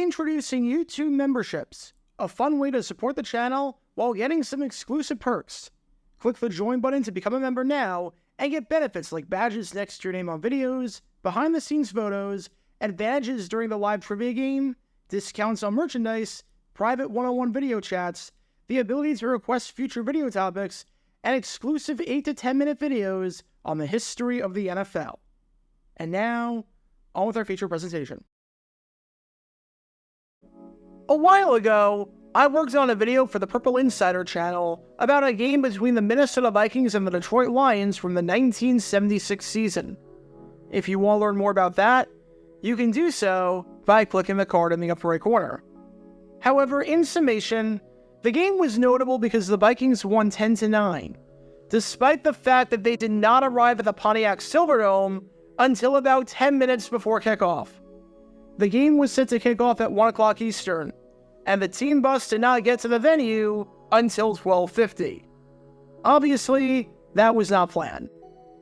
Introducing YouTube memberships, a fun way to support the channel while getting some exclusive perks. Click the join button to become a member now and get benefits like badges next to your name on videos, behind-the-scenes photos, advantages during the live trivia game, discounts on merchandise, private one-on-one video chats, the ability to request future video topics, and exclusive 8 to 10 minute videos on the history of the NFL. And now, on with our feature presentation. A while ago, I worked on a video for the Purple Insider channel about a game between the Minnesota Vikings and the Detroit Lions from the 1976 season. If you want to learn more about that, you can do so by clicking the card in the upper right corner. However, in summation, the game was notable because the Vikings won 10-9, despite the fact that they did not arrive at the Pontiac Silverdome until about 10 minutes before kickoff. The game was set to kick off at 1 o'clock Eastern, and the team bus did not get to the venue until 12:50. Obviously, that was not planned.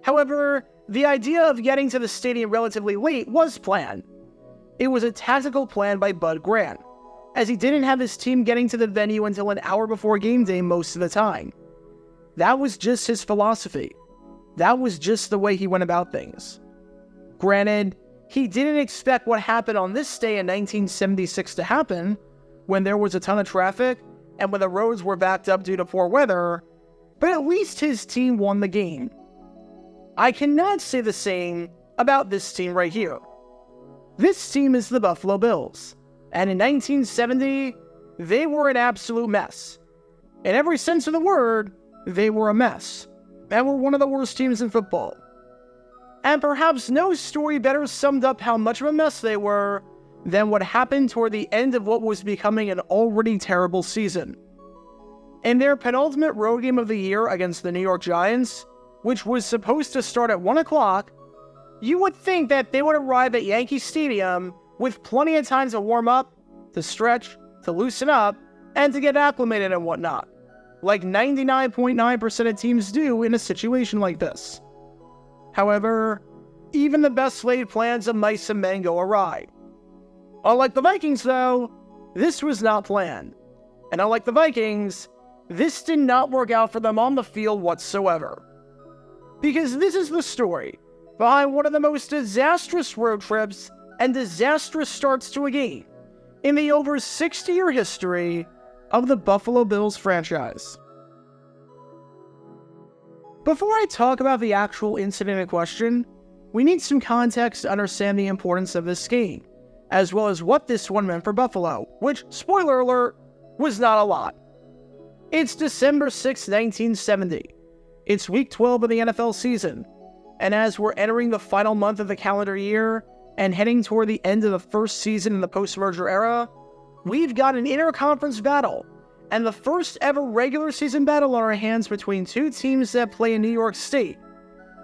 However, the idea of getting to the stadium relatively late was planned. It was a tactical plan by Bud Grant, as he didn't have his team getting to the venue until an hour before game day most of the time. That was just his philosophy. That was just the way he went about things. Granted, he didn't expect what happened on this day in 1976 to happen, when there was a ton of traffic and when the roads were backed up due to poor weather, but at least his team won the game. I cannot say the same about this team right here. This team is the Buffalo Bills, and in 1970, they were an absolute mess. In every sense of the word, they were a mess, and were one of the worst teams in football. And perhaps no story better summed up how much of a mess they were than what happened toward the end of what was becoming an already terrible season. In their penultimate road game of the year against the New York Giants, which was supposed to start at 1 o'clock, you would think that they would arrive at Yankee Stadium with plenty of time to warm up, to stretch, to loosen up, and to get acclimated and whatnot, like 99.9% of teams do in a situation like this. However, even the best laid plans of mice and men go awry. Unlike the Vikings, though, this was not planned. And unlike the Vikings, this did not work out for them on the field whatsoever. Because this is the story behind one of the most disastrous road trips and disastrous starts to a game in the over 60-year history of the Buffalo Bills franchise. Before I talk about the actual incident in question, we need some context to understand the importance of this game, as well as what this one meant for Buffalo, which, spoiler alert, was not a lot. It's December 6, 1970. It's week 12 of the NFL season, and as we're entering the final month of the calendar year and heading toward the end of the first season in the post-merger era, we've got an interconference battle, and the first ever regular season battle on our hands between two teams that play in New York State,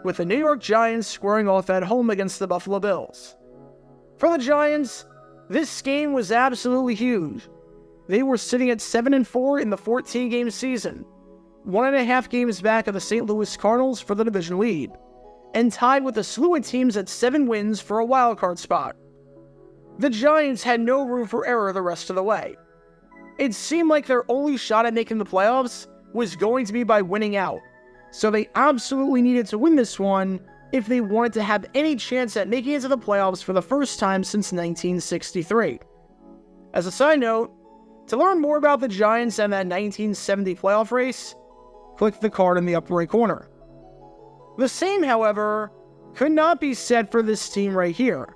with the New York Giants squaring off at home against the Buffalo Bills. For the Giants, this game was absolutely huge. They were sitting at 7-4 in the 14-game season, 1.5 games back of the St. Louis Cardinals for the division lead, and tied with a slew of teams at 7 wins for a wildcard spot. The Giants had no room for error the rest of the way. It seemed like their only shot at making the playoffs was going to be by winning out, so they absolutely needed to win this one if they wanted to have any chance at making it to the playoffs for the first time since 1963. As a side note, to learn more about the Giants and that 1970 playoff race, click the card in the upper right corner. The same, however, could not be said for this team right here,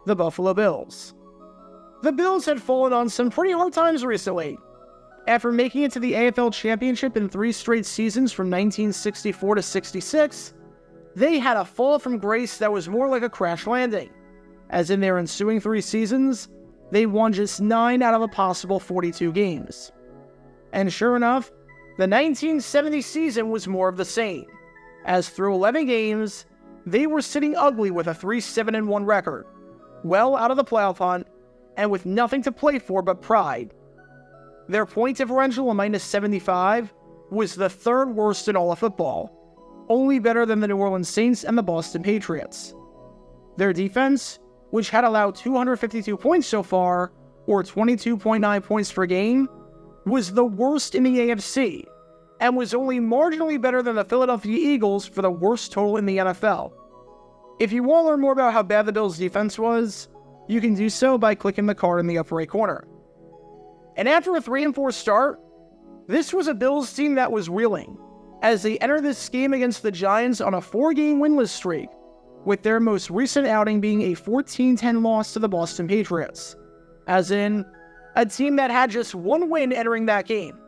the Buffalo Bills. The Bills had fallen on some pretty hard times recently. After making it to the AFL Championship in 3 straight seasons from 1964 to 66, they had a fall from grace that was more like a crash landing, as in their ensuing 3 seasons, they won just 9 out of a possible 42 games. And sure enough, the 1970 season was more of the same, as through 11 games, they were sitting ugly with a 3-7-1 record, well out of the playoff hunt, and with nothing to play for but pride. Their point differential of -75 was the 3rd worst in all of football, only better than the New Orleans Saints and the Boston Patriots. Their defense, which had allowed 252 points so far, or 22.9 points per game, was the worst in the AFC, and was only marginally better than the Philadelphia Eagles for the worst total in the NFL. If you want to learn more about how bad the Bills' defense was, you can do so by clicking the card in the upper right corner. And after a 3-4 start, this was a Bills team that was reeling, as they entered this game against the Giants on a 4-game winless streak, with their most recent outing being a 14-10 loss to the Boston Patriots, as in, a team that had just one win entering that game.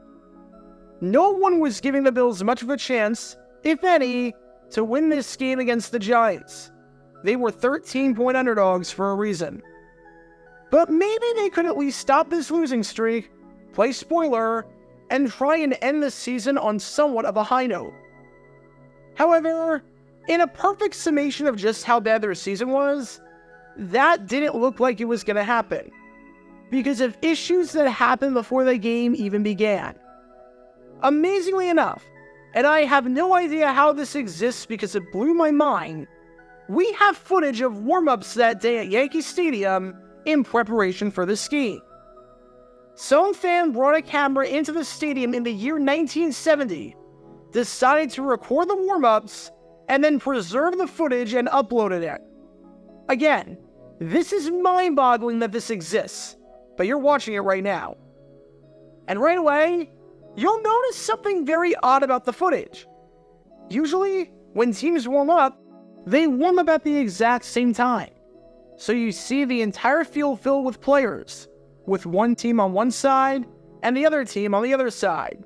No one was giving the Bills much of a chance, if any, to win this game against the Giants. They were 13-point underdogs for a reason. But maybe they could at least stop this losing streak, play spoiler, and try and end the season on somewhat of a high note. However, in a perfect summation of just how bad their season was, that didn't look like it was going to happen, because of issues that happened before the game even began. Amazingly enough, and I have no idea how this exists because it blew my mind, we have footage of warm-ups that day at Yankee Stadium in preparation for this game. Some fan brought a camera into the stadium in the year 1970, decided to record the warm-ups, and then preserve the footage and uploaded it. Again, this is mind-boggling that this exists, but you're watching it right now. And right away, you'll notice something very odd about the footage. Usually, when teams warm up, they warm up at the exact same time. So you see the entire field filled with players, with one team on one side and the other team on the other side.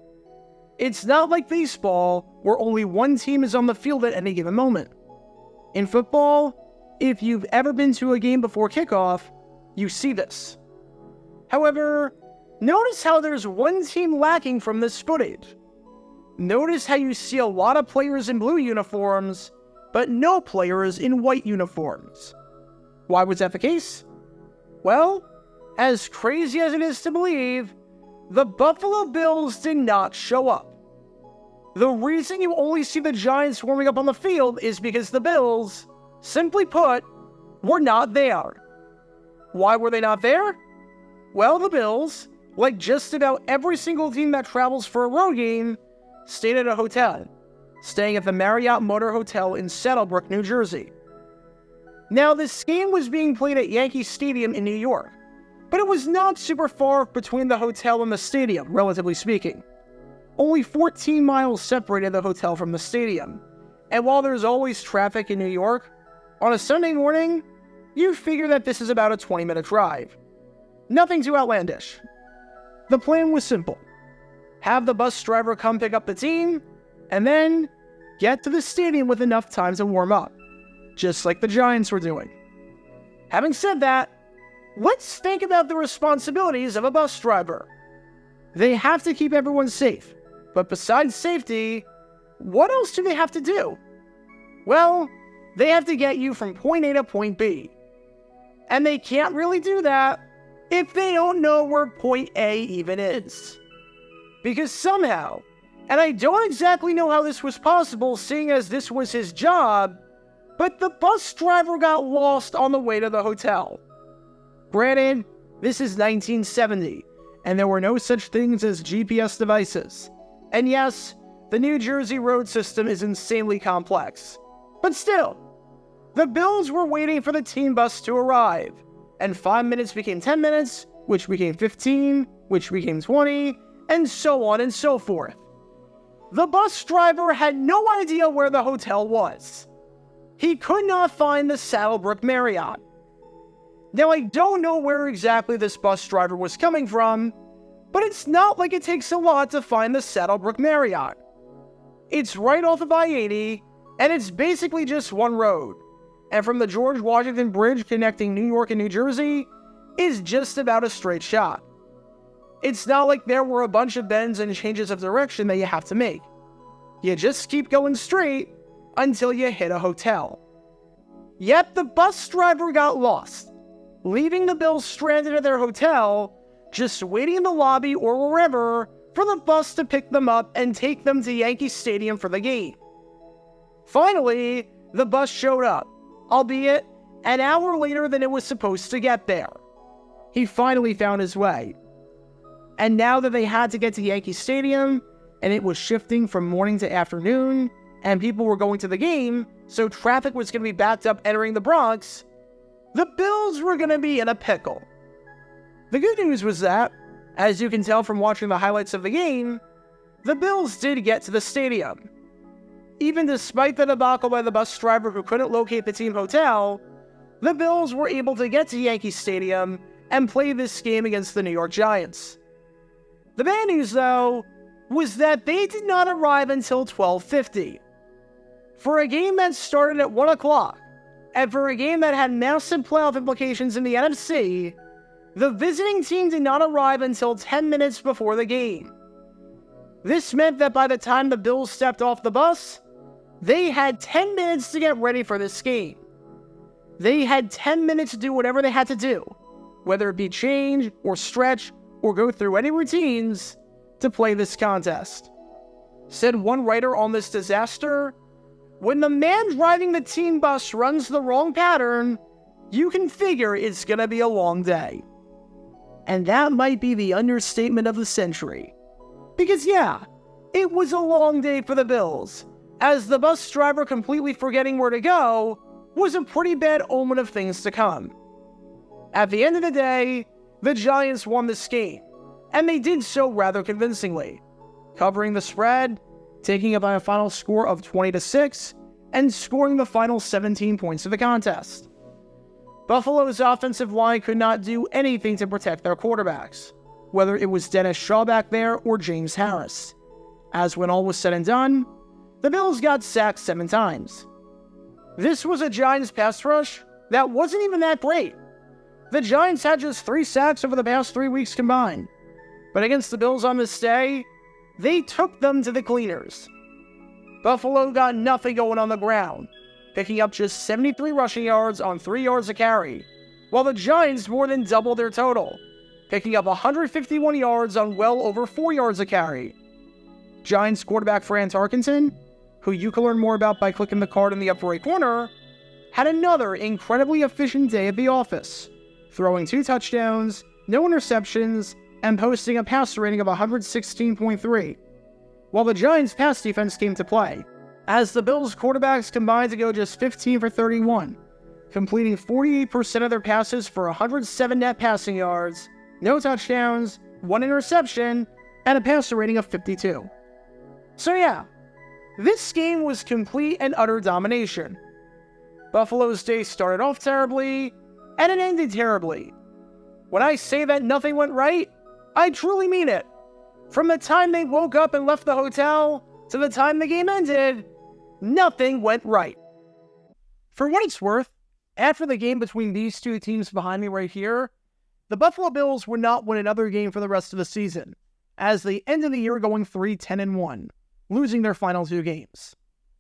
It's not like baseball, where only one team is on the field at any given moment. In football, if you've ever been to a game before kickoff, you see this. However, notice how there's one team lacking from this footage. Notice how you see a lot of players in blue uniforms, but no players in white uniforms. Why was that the case? Well, as crazy as it is to believe, the Buffalo Bills did not show up. The reason you only see the Giants warming up on the field is because the Bills, simply put, were not there. Why were they not there? Well, the Bills, like just about every single team that travels for a road game, stayed at a hotel, staying at the Marriott Motor Hotel in Saddlebrook, New Jersey. Now, this game was being played at Yankee Stadium in New York, but it was not super far between the hotel and the stadium, relatively speaking. Only 14 miles separated the hotel from the stadium, and while there's always traffic in New York, on a Sunday morning, you figure that this is about a 20-minute drive. Nothing too outlandish. The plan was simple. Have the bus driver come pick up the team, and then get to the stadium with enough time to warm up, just like the Giants were doing. Having said that, let's think about the responsibilities of a bus driver. They have to keep everyone safe, but besides safety, what else do they have to do? Well, they have to get you from point A to point B. And they can't really do that if they don't know where point A even is. Because somehow, and I don't exactly know how this was possible seeing as this was his job, but the bus driver got lost on the way to the hotel. Granted, this is 1970, and there were no such things as GPS devices. And yes, the New Jersey road system is insanely complex. But still, the Bills were waiting for the team bus to arrive, and 5 minutes became 10 minutes, which became 15, which became 20, and so on and so forth. The bus driver had no idea where the hotel was. He could not find the Saddlebrook Marriott. Now, I don't know where exactly this bus driver was coming from, but it's not like it takes a lot to find the Saddlebrook Marriott. It's right off of I-80, and it's basically just one road. And from the George Washington Bridge connecting New York and New Jersey is just about a straight shot. It's not like there were a bunch of bends and changes of direction that you have to make. You just keep going straight until you hit a hotel. Yet the bus driver got lost, leaving the Bills stranded at their hotel, just waiting in the lobby or wherever for the bus to pick them up and take them to Yankee Stadium for the game. Finally, the bus showed up, albeit an hour later than it was supposed to get there. he finally found his way. And now that they had to get to Yankee Stadium, and it was shifting from morning to afternoon, and people were going to the game, so traffic was going to be backed up entering the Bronx, the Bills were going to be in a pickle. The good news was that, as you can tell from watching the highlights of the game, the Bills did get to the stadium. Even despite the debacle by the bus driver who couldn't locate the team hotel, the Bills were able to get to Yankee Stadium and play this game against the New York Giants. The bad news, though, was that they did not arrive until 12:50. For a game that started at 1 o'clock, and for a game that had massive playoff implications in the NFC, the visiting team did not arrive until 10 minutes before the game. This meant that by the time the Bills stepped off the bus, they had 10 minutes to get ready for this game. They had 10 minutes to do whatever they had to do, whether it be change or stretch or go through any routines to play this contest. Said one writer on this disaster, "When the man driving the team bus runs the wrong pattern, you can figure it's gonna be a long day." And that might be the understatement of the century. Because yeah, it was a long day for the Bills, as the bus driver completely forgetting where to go was a pretty bad omen of things to come. At the end of the day, the Giants won this game, and they did so rather convincingly, covering the spread, taking it by a final score of 20-6, and scoring the final 17 points of the contest. Buffalo's offensive line could not do anything to protect their quarterbacks, whether it was Dennis Shaw back there or James Harris, as when all was said and done, the Bills got sacked 7 times. This was a Giants pass rush that wasn't even that great. The Giants had just 3 sacks over the past 3 weeks combined, but against the Bills on this day, they took them to the cleaners. Buffalo got nothing going on the ground, picking up just 73 rushing yards on 3 yards a carry, while the Giants more than doubled their total, picking up 151 yards on well over 4 yards a carry. Giants quarterback Fran Tarkenton, who you can learn more about by clicking the card in the upper right corner, had another incredibly efficient day at the office, throwing 2 touchdowns, no interceptions, and posting a passer rating of 116.3, while the Giants' pass defense came to play, as the Bills' quarterbacks combined to go just 15 for 31, completing 48% of their passes for 107 net passing yards, no touchdowns, 1 interception, and a passer rating of 52. So yeah, this game was complete and utter domination. Buffalo's day started off terribly, and it ended terribly. When I say that nothing went right, I truly mean it. From the time they woke up and left the hotel to the time the game ended, nothing went right. For what it's worth, after the game between these 2 teams behind me right here, the Buffalo Bills would not win another game for the rest of the season, as they ended the year going 3-10-1, losing their final 2 games.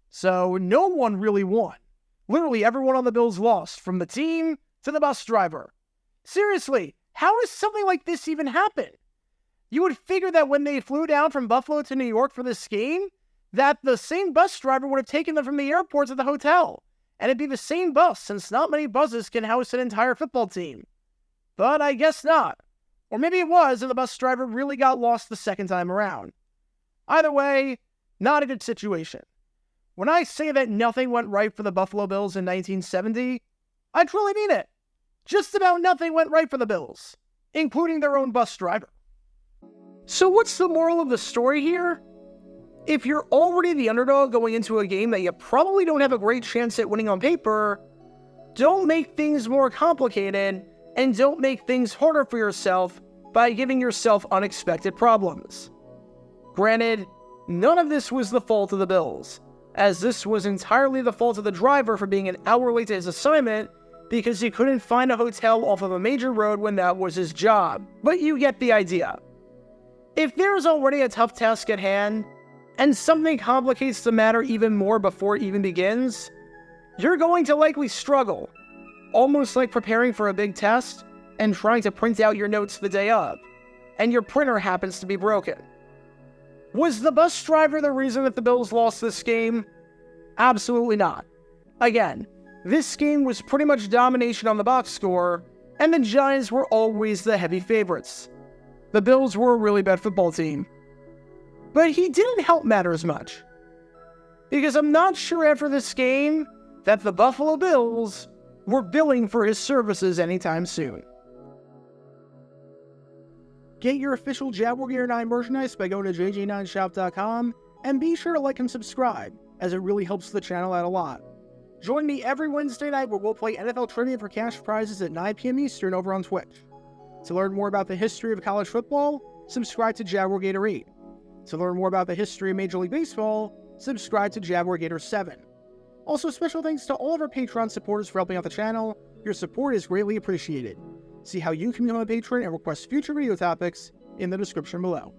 So no one really won. Literally everyone on the Bills lost, from the team to the bus driver. Seriously, how does something like this even happen? You would figure that when they flew down from Buffalo to New York for this game, that the same bus driver would have taken them from the airport to the hotel, and it'd be the same bus, since not many buses can house an entire football team. But I guess not. Or maybe it was, and the bus driver really got lost the second time around. Either way, not a good situation. When I say that nothing went right for the Buffalo Bills in 1970, I truly mean it. Just about nothing went right for the Bills, including their own bus driver. So what's the moral of the story here? If you're already the underdog going into a game that you probably don't have a great chance at winning on paper, don't make things more complicated, and don't make things harder for yourself by giving yourself unexpected problems. Granted, none of this was the fault of the Bills, as this was entirely the fault of the driver for being an hour late to his assignment because he couldn't find a hotel off of a major road when that was his job. But you get the idea. If there is already a tough task at hand, and something complicates the matter even more before it even begins, you're going to likely struggle, almost like preparing for a big test and trying to print out your notes the day of, and your printer happens to be broken. Was the bus driver the reason that the Bills lost this game? Absolutely not. Again, this game was pretty much domination on the box score, and the Giants were always the heavy favorites. The Bills were a really bad football team. But he didn't help matters much, because I'm not sure after this game that the Buffalo Bills were billing for his services anytime soon. Get your official Jaguar Gear 9 merchandise by going to jj9shop.com, and be sure to like and subscribe, as it really helps the channel out a lot. Join me every Wednesday night where we'll play NFL Trivia for cash prizes at 9 p.m. Eastern over on Twitch. To learn more about the history of college football, subscribe to Jaguar Gator 8. To learn more about the history of Major League Baseball, subscribe to Jaguar Gator 7. Also, special thanks to all of our Patreon supporters for helping out the channel. Your support is greatly appreciated. See how you can become a patron and request future video topics in the description below.